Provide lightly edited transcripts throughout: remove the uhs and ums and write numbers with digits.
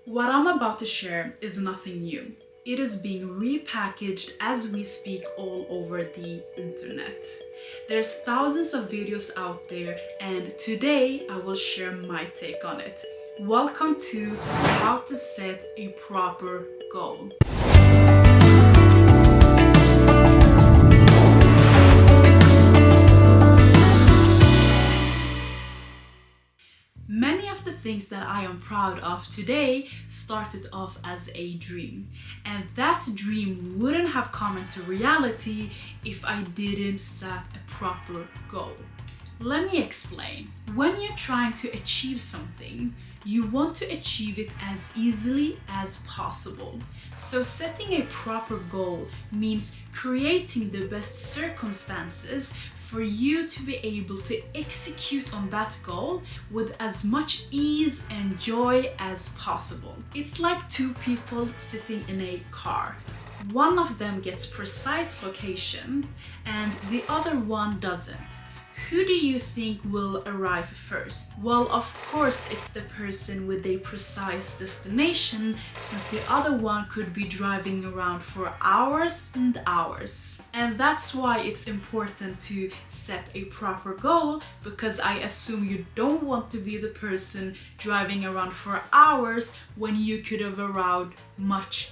What I'm about to share is nothing new. It is being repackaged as we speak all over the internet. There's thousands of videos out there, and today I will share my take on it. Welcome to How to Set a Proper Goal. Many of the things that I am proud of today started off as a dream, and that dream wouldn't have come into reality if I didn't set a proper goal. Let me explain. When you're trying to achieve something, you want to achieve it as easily as possible. So setting a proper goal means creating the best circumstances for you to be able to execute on that goal with as much ease and joy as possible. It's like two people sitting in a car. One of them gets precise location and the other one doesn't. Who do you think will arrive first? Well, of course, it's the person with a precise destination, since the other one could be driving around for hours and hours. And that's why it's important to set a proper goal, because I assume you don't want to be the person driving around for hours when you could have arrived much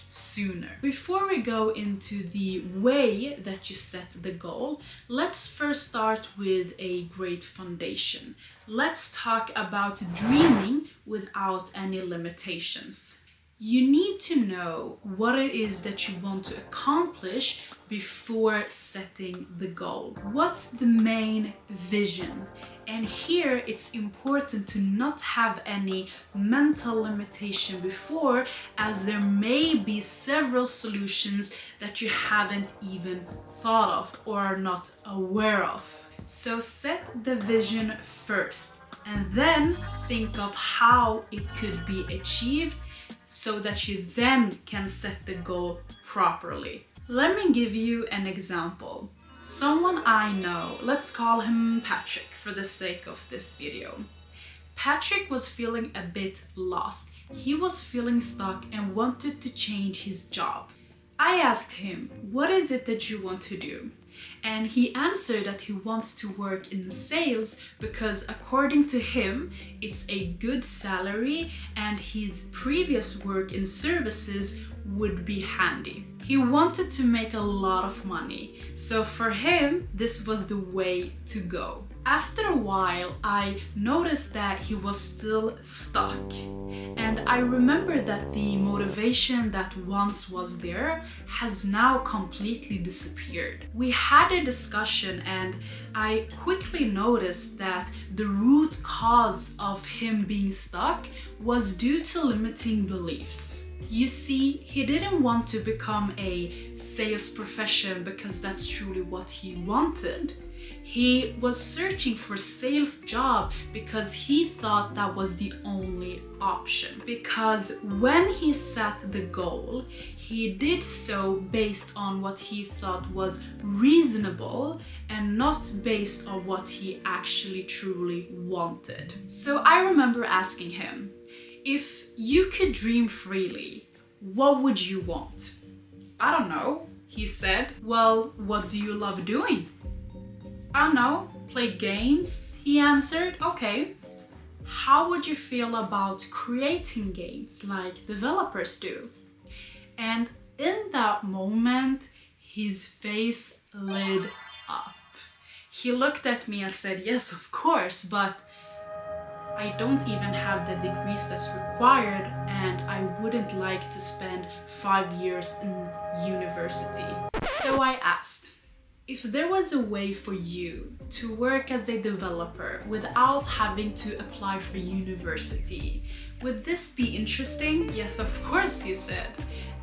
sooner. Before we go into the way that you set the goal, let's first start with a great foundation. Let's talk about dreaming without any limitations. You need to know what it is that you want to accomplish before setting the goal. What's the main vision? And here it's important to not have any mental limitation before, as there may be several solutions that you haven't even thought of or are not aware of. So set the vision first and then think of how it could be achieved so that you then can set the goal properly. Let me give you an example. Someone I know, let's call him Patrick for the sake of this video. Patrick was feeling a bit lost. He was feeling stuck and wanted to change his job. I asked him, what is it that you want to do? And he answered that he wants to work in sales because according to him, it's a good salary and his previous work in services would be handy. He wanted to make a lot of money, so for him, this was the way to go. After a while, I noticed that he was still stuck. And I remember that the motivation that once was there has now completely disappeared. We had a discussion and I quickly noticed that the root cause of him being stuck was due to limiting beliefs. You see, he didn't want to become a sales profession because that's truly what he wanted. He was searching for a sales job because he thought that was the only option. Because when he set the goal, he did so based on what he thought was reasonable and not based on what he actually truly wanted. So I remember asking him, if you could dream freely, what would you want? I don't know, he said. Well, what do you love doing? I don't know, play games, he answered. Okay, how would you feel about creating games like developers do? And in that moment, his face lit up. He looked at me and said, yes, of course, but I don't even have the degrees that's required and I wouldn't like to spend 5 years in university. So I asked, if there was a way for you to work as a developer without having to apply for university, would this be interesting? Yes, of course, he said.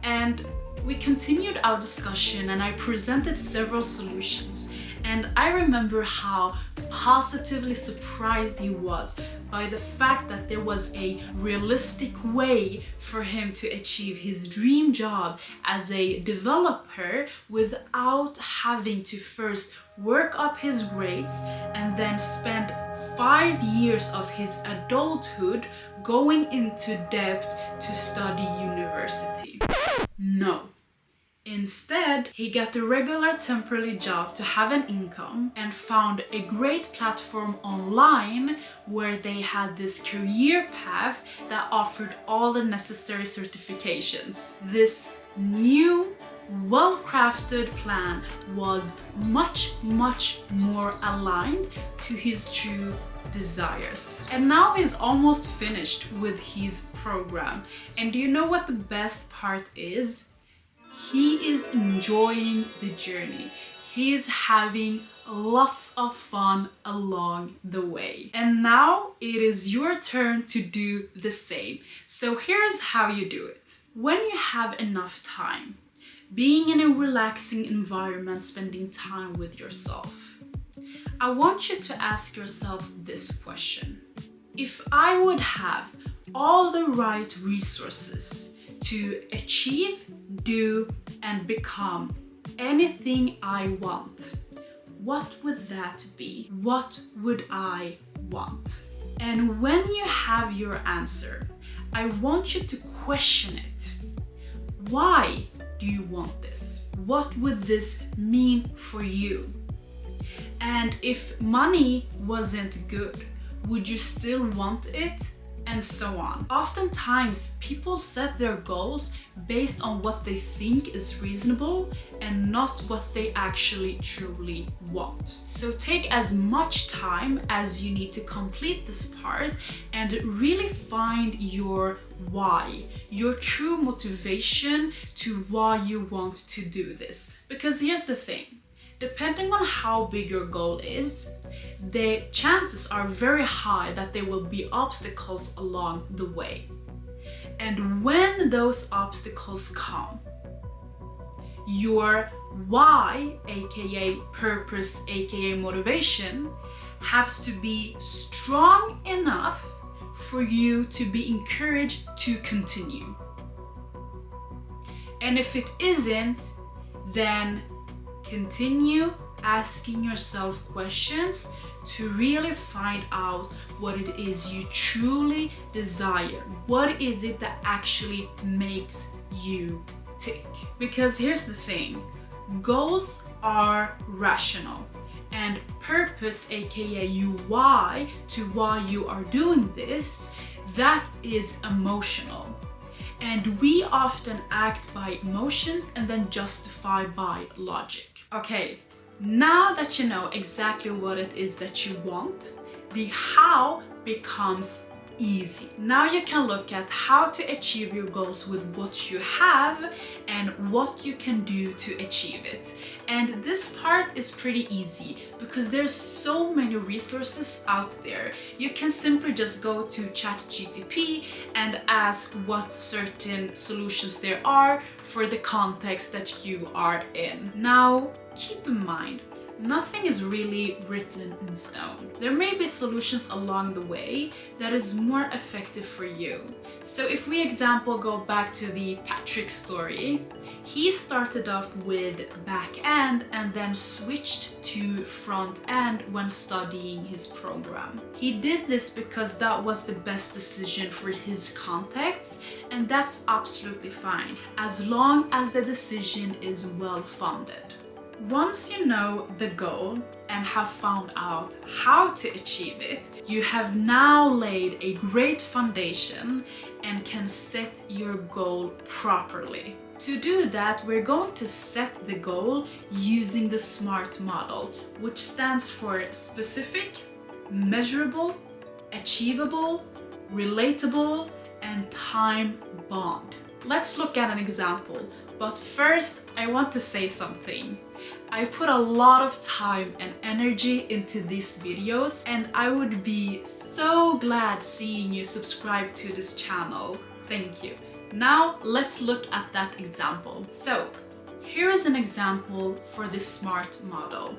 And we continued our discussion and I presented several solutions. And I remember how positively surprised he was by the fact that there was a realistic way for him to achieve his dream job as a developer without having to first work up his grades and then spend 5 years of his adulthood going into debt to study university. No. Instead, he got a regular temporary job to have an income and found a great platform online where they had this career path that offered all the necessary certifications. This new, well-crafted plan was much more aligned to his true desires. And now he's almost finished with his program. And do you know what the best part is? He is enjoying the journey. He is having lots of fun along the way. And now it is your turn to do the same. So here's how you do it. When you have enough time, being in a relaxing environment, spending time with yourself, I want you to ask yourself this question. If I would have all the right resources to achieve, do, and become anything I want, what would that be? What would I want? And when you have your answer, I want you to question it. Why do you want this? What would this mean for you? And if money wasn't good, would you still want it? And so on. Oftentimes, people set their goals based on what they think is reasonable and not what they actually truly want. So take as much time as you need to complete this part and really find your why, your true motivation to why you want to do this. Because here's the thing. Depending on how big your goal is, the chances are very high that there will be obstacles along the way. And when those obstacles come, your why, aka purpose, aka motivation, has to be strong enough for you to be encouraged to continue. And if it isn't, then continue asking yourself questions to really find out what it is you truly desire. What is it that actually makes you tick? Because here's the thing, goals are rational and purpose, aka you why, to why you are doing this, that is emotional. And we often act by emotions and then justify by logic. Okay, now that you know exactly what it is that you want, the how becomes easy. Now you can look at how to achieve your goals with what you have and what you can do to achieve it. And this part is pretty easy because there's so many resources out there. You can simply just go to ChatGPT and ask what certain solutions there are for the context that you are in. Now, keep in mind, nothing is really written in stone. There may be solutions along the way that is more effective for you. So if we go back to the Patrick story, he started off with back end and then switched to front end when studying his program. He did this because that was the best decision for his context, and that's absolutely fine as long as the decision is well funded. Once you know the goal and have found out how to achieve it, you have now laid a great foundation and can set your goal properly. To do that, we're going to set the goal using the SMART model, which stands for specific, measurable, achievable, relatable, and time-bound. Let's look at an example, but first I want to say something. I put a lot of time and energy into these videos, and I would be so glad seeing you subscribe to this channel. Thank you. Now let's look at that example. So here is an example for the SMART model.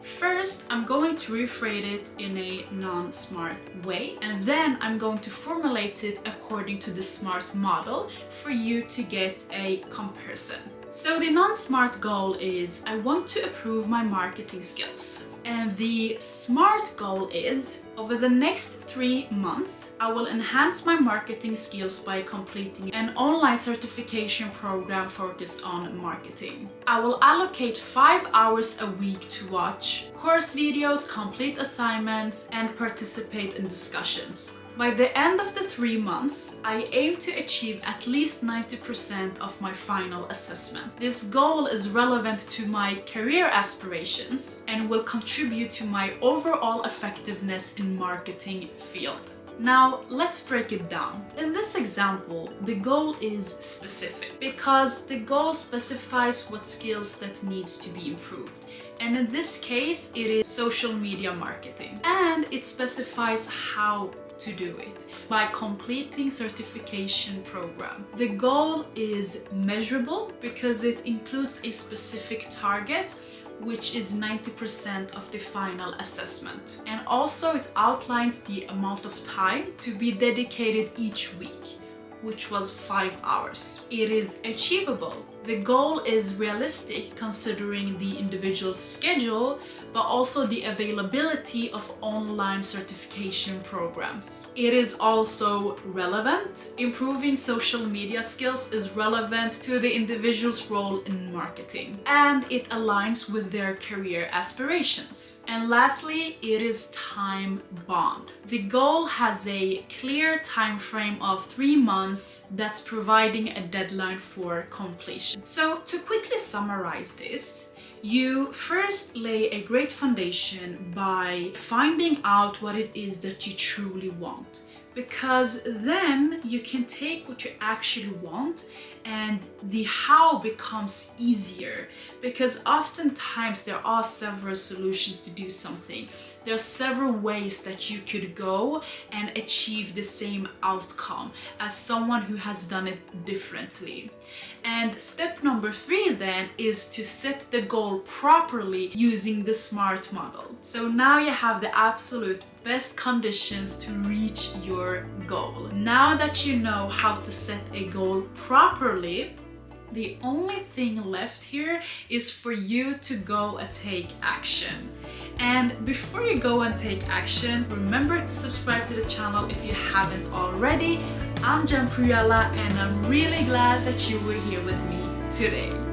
First, I'm going to rephrase it in a non-SMART way, and then I'm going to formulate it according to the SMART model for you to get a comparison. So the non-SMART goal is I want to improve my marketing skills. And the SMART goal is, over the next 3 months, I will enhance my marketing skills by completing an online certification program focused on marketing. I will allocate 5 hours a week to watch course videos, complete assignments, and participate in discussions. By the end of the 3 months, I aim to achieve at least 90% of my final assessment. This goal is relevant to my career aspirations and will contribute to my overall effectiveness in marketing field. Now, let's break it down. In this example, the goal is specific because the goal specifies what skills that needs to be improved. And in this case, it is social media marketing. And it specifies how to do it by completing certification program. The goal is measurable because it includes a specific target, which is 90% of the final assessment. And also it outlines the amount of time to be dedicated each week, which was 5 hours. It is achievable. The goal is realistic considering the individual's schedule, but also the availability of online certification programs. It is also relevant. Improving social media skills is relevant to the individual's role in marketing, and it aligns with their career aspirations. And lastly, it is time bound. The goal has a clear time frame of 3 months that's providing a deadline for completion. So to quickly summarize this, you first lay a great foundation by finding out what it is that you truly want, because then you can take what you actually want and the how becomes easier, because oftentimes there are several solutions to do something. There are several ways that you could go and achieve the same outcome as someone who has done it differently. And step number 3 then is to set the goal properly using the SMART model. So now you have the absolute best conditions to reach your goal. Now that you know how to set a goal properly, the only thing left here is for you to go and take action. And before you go and take action, remember to subscribe to the channel if you haven't already. I'm Gempriella and I'm really glad that you were here with me today.